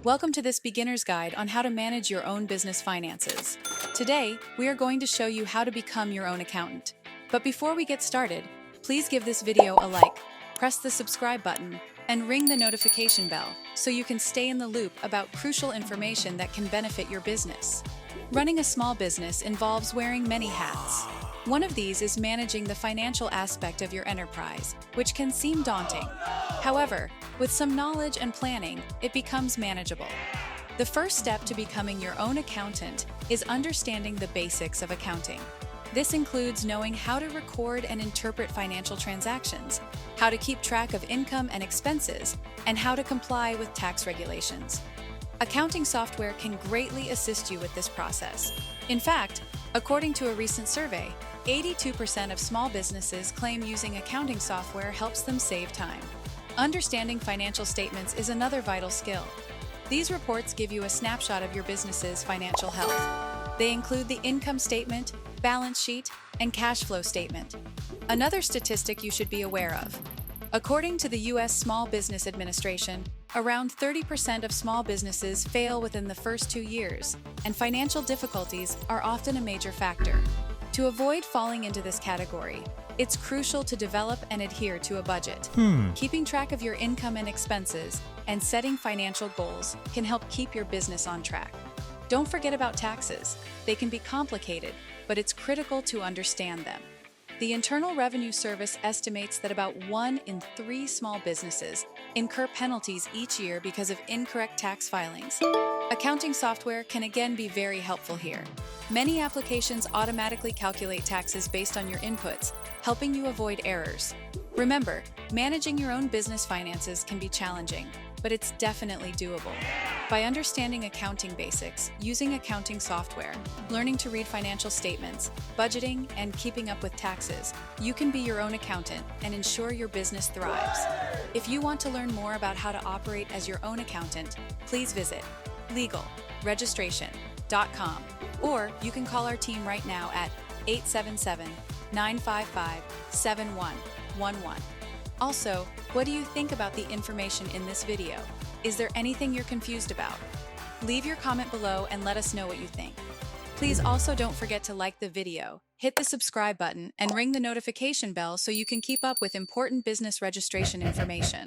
Welcome to this beginner's guide on how to manage your own business finances. Today, we are going to show you how to become your own accountant. But before we get started, please give this video a like, press the subscribe button, and ring the notification bell so you can stay in the loop about crucial information that can benefit your business. Running a small business involves wearing many hats. One of these is managing the financial aspect of your enterprise, which can seem daunting. However, with some knowledge and planning, it becomes manageable. The first step to becoming your own accountant is understanding the basics of accounting. This includes knowing how to record and interpret financial transactions, how to keep track of income and expenses, and how to comply with tax regulations. Accounting software can greatly assist you with this process. In fact, according to a recent survey, 82% of small businesses claim using accounting software helps them save time. Understanding financial statements is another vital skill. These reports give you a snapshot of your business's financial health. They include the income statement, balance sheet, and cash flow statement. Another statistic you should be aware of. According to the U.S. Small Business Administration, around 30% of small businesses fail within the first 2 years, and financial difficulties are often a major factor. To avoid falling into this category, it's crucial to develop and adhere to a budget. Keeping track of your income and expenses and setting financial goals can help keep your business on track. Don't forget about taxes. They can be complicated, but it's critical to understand them. The Internal Revenue Service estimates that about 1 in 3 small businesses incur penalties each year because of incorrect tax filings. Accounting software can again be very helpful here. Many applications automatically calculate taxes based on your inputs, helping you avoid errors. Remember, managing your own business finances can be challenging, but it's definitely doable. By understanding accounting basics, using accounting software, learning to read financial statements, budgeting, and keeping up with taxes, you can be your own accountant and ensure your business thrives. If you want to learn more about how to operate as your own accountant, please visit legalregistration.com, or you can call our team right now at 877-955-7111. Also, what do you think about the information in this video? Is there anything you're confused about? Leave your comment below and let us know what you think. Please also don't forget to like the video, hit the subscribe button, and ring the notification bell so you can keep up with important business registration information.